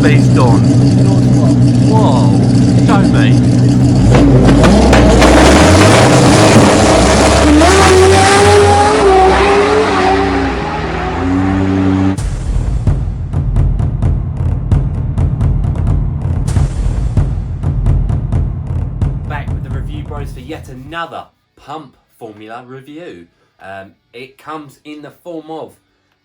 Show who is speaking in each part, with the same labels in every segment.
Speaker 1: beast on? Whoa, show me. Back with the review bros for yet another pump formula review. It comes in the form of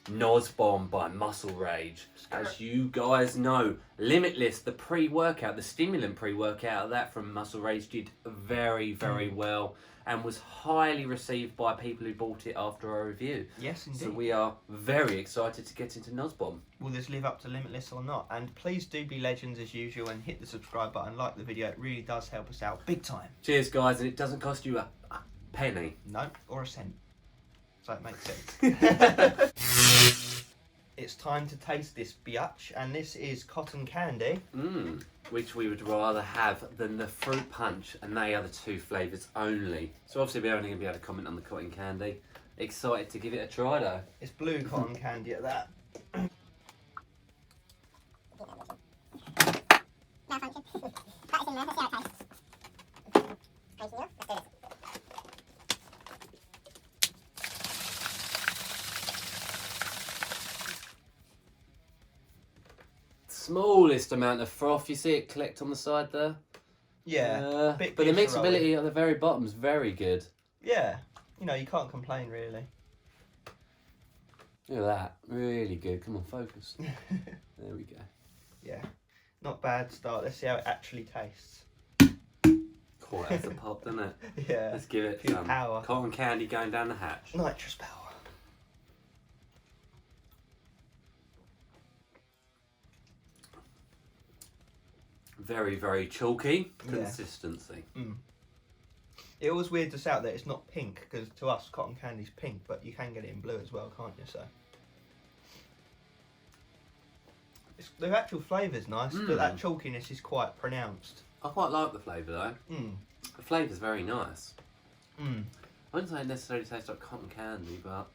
Speaker 1: NOS Bomb by MUSCLERAGE. As you guys know, Limitless, the pre-workout, the stimulant pre-workout of that from MUSCLERAGE did very, very well and was highly received by people who bought it after our review.
Speaker 2: Yes, indeed.
Speaker 1: So we are very excited to get into NOS Bomb.
Speaker 2: Will this live up to Limitless or not? And please do be legends as usual and hit the subscribe button, like the video. It really does help us out big time.
Speaker 1: Cheers, guys, and it doesn't cost you a penny.
Speaker 2: No, or a cent. So it makes sense. It's time to taste this biatch, and this is cotton candy.
Speaker 1: Which we would rather have than the fruit punch, and they are the two flavours only. So obviously we're only going to be able to comment on the cotton candy. Excited to give it a try though.
Speaker 2: It's blue cotton candy at that.
Speaker 1: Smallest amount of froth, you see it collect on the side there?
Speaker 2: Yeah,
Speaker 1: but the mixability at the very bottom is very good.
Speaker 2: Yeah, you know, you can't complain really.
Speaker 1: Look at that, really good. Come on, focus. There we go.
Speaker 2: Yeah, not bad start. Let's see how it actually tastes.
Speaker 1: Quite has the pop, doesn't it?
Speaker 2: Yeah.
Speaker 1: Let's give it
Speaker 2: Pure
Speaker 1: some
Speaker 2: power.
Speaker 1: cotton candy going down the hatch.
Speaker 2: Nitrous power.
Speaker 1: Very, very chalky consistency.
Speaker 2: Yeah. It was weird to out that it's not pink, because to us cotton candy's pink, but you can get it in blue as well, can't you? So the actual flavour's nice, but that chalkiness is quite pronounced.
Speaker 1: I quite like the flavour though. The flavour's very nice. I wouldn't say it necessarily tastes like cotton candy, but...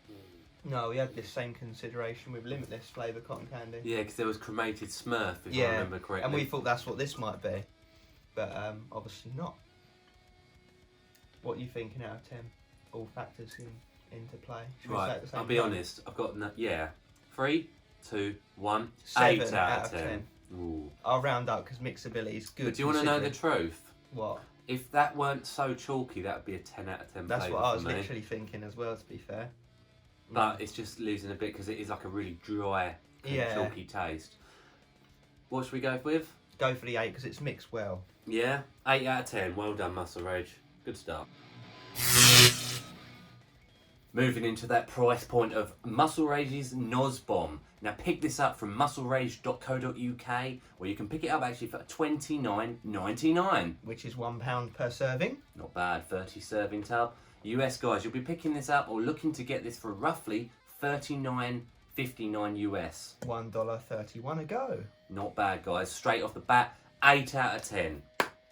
Speaker 2: No, we had this same consideration with Limitless flavour cotton candy.
Speaker 1: Yeah, because there was cremated Smurf, if I remember correctly.
Speaker 2: And we thought that's what this might be, but obviously not. What are you thinking out of 10? All factors into play. Should we say it the same
Speaker 1: I'll be
Speaker 2: time?
Speaker 1: honest, I've got 3, 2, 1,
Speaker 2: 7
Speaker 1: 8 out of 10. Ooh.
Speaker 2: I'll round up because mixability is good.
Speaker 1: But do you want to know the truth?
Speaker 2: What?
Speaker 1: If that weren't so chalky, that would be a 10 out of 10
Speaker 2: That's
Speaker 1: flavour
Speaker 2: what I was
Speaker 1: for me.
Speaker 2: literally thinking as well, to be fair.
Speaker 1: But it's just losing a bit because it is like a really dry, chalky taste. What should we go with?
Speaker 2: Go for the 8 because it's mixed well.
Speaker 1: Yeah, 8 out of 10. Well done, MUSCLERAGE. Good start. Moving into that price point of MUSCLERAGE's NOS Bomb. Now pick this up from musclerage.co.uk, where you can pick it up actually for $29.99.
Speaker 2: Which is £1 per serving.
Speaker 1: Not bad, 30 serving tub. US guys, you'll be picking this up or looking to get this for roughly $39.59 US.
Speaker 2: $1.31 a go.
Speaker 1: Not bad guys, straight off the bat, 8 out of 10.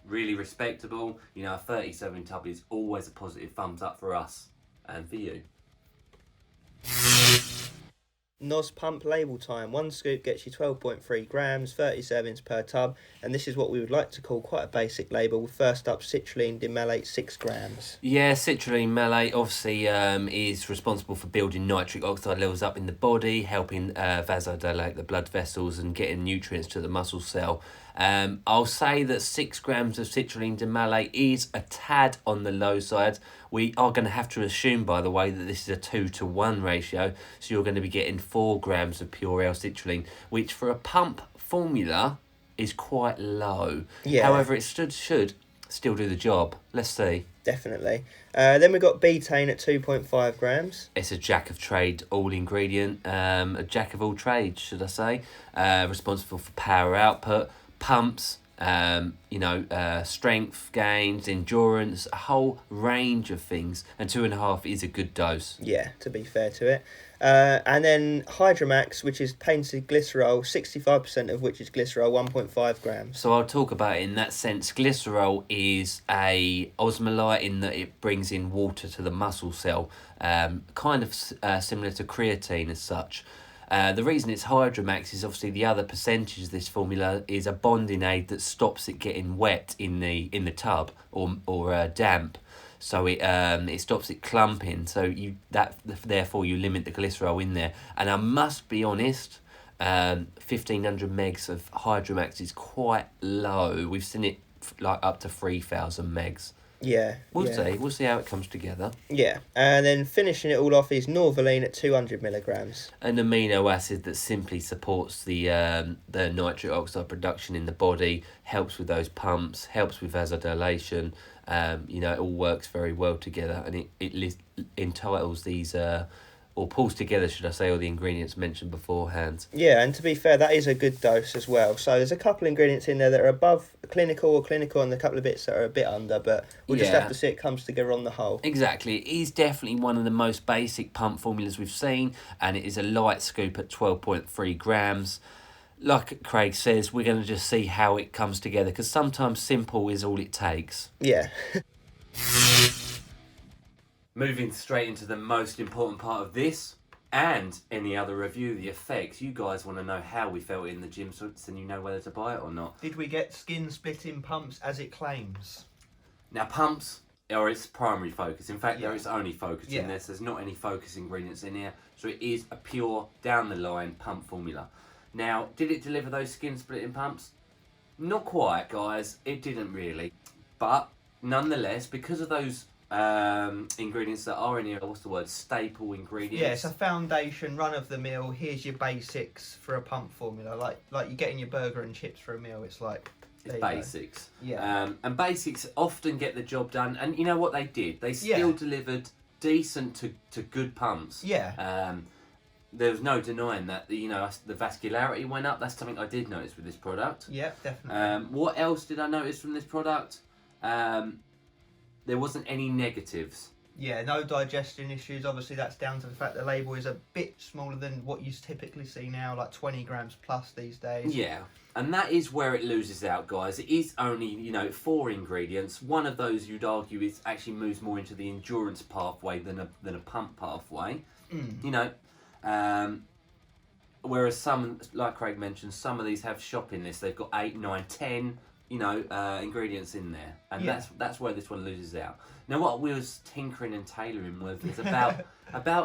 Speaker 1: Really respectable. You know, a 30 serving tub is always a positive thumbs up for us and for you.
Speaker 2: NOS pump label time. 1 scoop gets you 12.3 grams, 30 servings per tub, and this is what we would like to call quite a basic label. First up, citrulline dimalate, 6 grams.
Speaker 1: Yeah, citrulline malate obviously is responsible for building nitric oxide levels up in the body, helping vasodilate the blood vessels and getting nutrients to the muscle cell. I'll say that 6 grams of citrulline dimalate is a tad on the low side. We are going to have to assume, by the way, that this is a 2-to-1 ratio, so you're going to be getting 4 grams of pure L-citrulline, which for a pump formula is quite low.
Speaker 2: Yeah.
Speaker 1: However, it should still do the job. Let's see.
Speaker 2: Definitely. Then we've got betaine at 2.5 grams.
Speaker 1: It's a jack of trade all ingredient, a jack of all trades, should I say, responsible for power output, pumps, strength gains, endurance, a whole range of things, and 2.5 is a good dose.
Speaker 2: Yeah, to be fair to it. And then Hydromax, which is painted glycerol, 65% of which is glycerol, 1.5 grams.
Speaker 1: So I'll talk about it in that sense. Glycerol is a osmolyte in that it brings in water to the muscle cell, kind of similar to creatine as such. The reason it's Hydromax is obviously the other percentage of this formula is a bonding aid that stops it getting wet in the tub or damp. So it stops it clumping. So therefore you limit the glycerol in there. And I must be honest, 1500 megs of Hydromax is quite low. We've seen it like up to 3000 megs.
Speaker 2: Yeah.
Speaker 1: We'll see how it comes together.
Speaker 2: Yeah, and then finishing it all off is Norvaline at 200 milligrams.
Speaker 1: An amino acid that simply supports the nitric oxide production in the body, helps with those pumps, helps with vasodilation. It all works very well together, and it entitles these or pulls together, should I say, all the ingredients mentioned beforehand.
Speaker 2: Yeah, and to be fair, that is a good dose as well. So there's a couple of ingredients in there that are above clinical, and a couple of bits that are a bit under, but we'll just have to see it comes together on the whole.
Speaker 1: Exactly. It is definitely one of the most basic pump formulas we've seen, and it is a light scoop at 12.3 grams. Like Craig says, we're going to just see how it comes together, because sometimes simple is all it takes.
Speaker 2: Yeah.
Speaker 1: Moving straight into the most important part of this and any other review, the effects. You guys want to know how we felt in the gym, so you know whether to buy it or not.
Speaker 2: Did we get skin splitting pumps as it claims?
Speaker 1: Now, pumps are its primary focus. In fact, they're its only focus in this. There's not any focus ingredients in here, so it is a pure down the line pump formula. Now, did it deliver those skin splitting pumps? Not quite, guys. It didn't really, but nonetheless, because of those ingredients that are in here, staple ingredients.
Speaker 2: Yeah, it's a foundation, run of the mill. Here's your basics for a pump formula, like you getting your burger and chips for a meal. It's like
Speaker 1: it's basics.
Speaker 2: Yeah.
Speaker 1: And basics often get the job done. And you know what they did? They still delivered decent to good pumps.
Speaker 2: Yeah.
Speaker 1: There was no denying that. The vascularity went up. That's something I did notice with this product.
Speaker 2: Yeah, definitely.
Speaker 1: What else did I notice from this product? There wasn't any negatives.
Speaker 2: Yeah, no digestion issues. Obviously, that's down to the fact the label is a bit smaller than what you typically see now, like 20 grams plus these days.
Speaker 1: Yeah, and that is where it loses out, guys. It is only, 4 ingredients. One of those, you'd argue, is actually moves more into the endurance pathway than a pump pathway. Whereas some, like Craig mentioned, some of these have shopping lists. They've got 8, 9, 10... ingredients in there, and that's where this one loses out. Now, what we was tinkering and tailoring with is about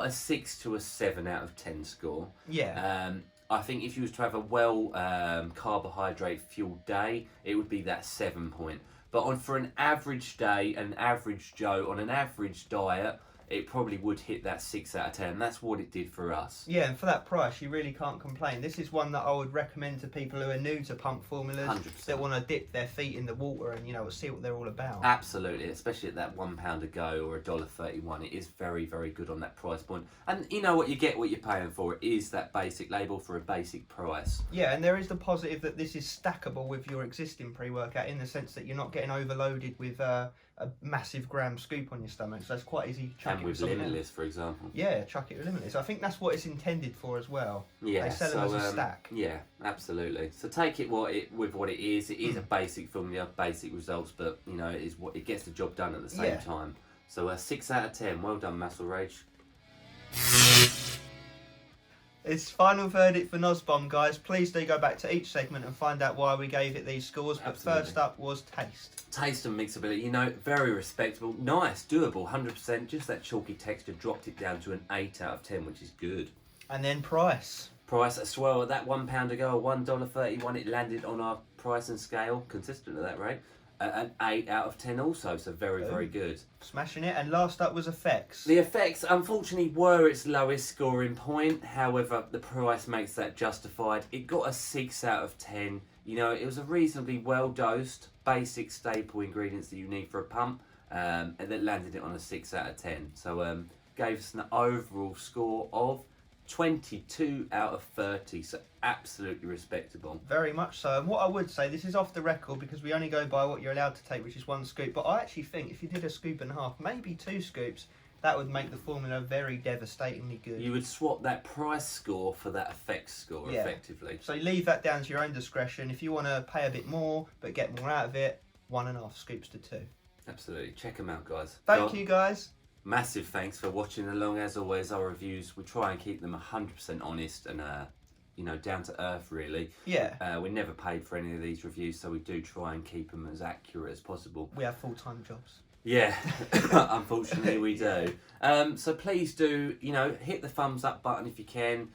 Speaker 1: a 6 to a 7 out of 10 score.
Speaker 2: Yeah.
Speaker 1: I think if you was to have a carbohydrate fueled day, it would be that 7 point. But for an average day, an average Joe on an average diet, it probably would hit that 6 out of 10. That's what it did for us.
Speaker 2: Yeah, and for that price, you really can't complain. This is one that I would recommend to people who are new to pump formulas,
Speaker 1: 100%.
Speaker 2: That want to dip their feet in the water and see what they're all about.
Speaker 1: Absolutely, especially at that £1 a go or $1.31. It is very, very good on that price point. And you know what, you get what you're paying for. It is that basic label for a basic price.
Speaker 2: Yeah, and there is the positive that this is stackable with your existing pre-workout, in the sense that you're not getting overloaded with a massive gram scoop on your stomach, so it's quite easy to chuck it with
Speaker 1: Limitless, for example.
Speaker 2: Yeah, chuck it with Limitless. I think that's what it's intended for as well.
Speaker 1: Yeah,
Speaker 2: they sell them as a stack.
Speaker 1: Yeah, absolutely. So take it with what it is. It is a basic formula, basic results, but it gets the job done at the same time. So a 6 out of 10. Well done, MUSCLERAGE.
Speaker 2: It's final verdict for NOS, guys. Please do go back to each segment and find out why we gave it these scores. But first up was taste.
Speaker 1: Taste and mixability, very respectable. Nice, doable, 100%. Just that chalky texture dropped it down to an 8 out of 10, which is good.
Speaker 2: And then price.
Speaker 1: Price as well. At that £1 ago, $1.31, it landed on our pricing scale, consistent at that rate. An 8 out of 10 also, so very, very good.
Speaker 2: Smashing it. And last up was effects.
Speaker 1: The effects, unfortunately, were its lowest scoring point. However, the price makes that justified. It got a 6 out of 10. It was a reasonably well-dosed, basic staple ingredients that you need for a pump, and that landed it on a 6 out of 10. So gave us an overall score of 22 out of 30, so absolutely respectable.
Speaker 2: Very much so. And what I would say, this is off the record because we only go by what you're allowed to take, which is 1 scoop. But I actually think if you did a scoop and a half, maybe 2 scoops, that would make the formula very devastatingly good.
Speaker 1: You would swap that price score for that effects score, effectively.
Speaker 2: So leave that down to your own discretion. If you want to pay a bit more but get more out of it, 1.5 scoops to 2.
Speaker 1: Absolutely. Check them out, guys.
Speaker 2: Thank you, guys.
Speaker 1: Massive thanks for watching along. As always, our reviews, we try and keep them 100% honest and down to earth, really.
Speaker 2: Yeah.
Speaker 1: We're never paid for any of these reviews, so we do try and keep them as accurate as possible.
Speaker 2: We have full-time jobs.
Speaker 1: Yeah, unfortunately we do. So please do, hit the thumbs up button if you can.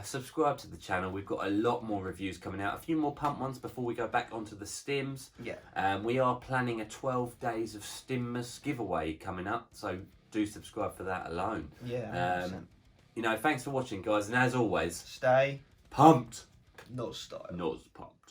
Speaker 1: Subscribe to the channel. We've got a lot more reviews coming out. A few more pump ones before we go back onto the stims.
Speaker 2: Yeah.
Speaker 1: We are planning a 12 days of Stimmus giveaway coming up, so do subscribe for that alone.
Speaker 2: Yeah.
Speaker 1: Thanks for watching, guys, and as always,
Speaker 2: Stay
Speaker 1: pumped,
Speaker 2: NOS style.
Speaker 1: NOS pumped.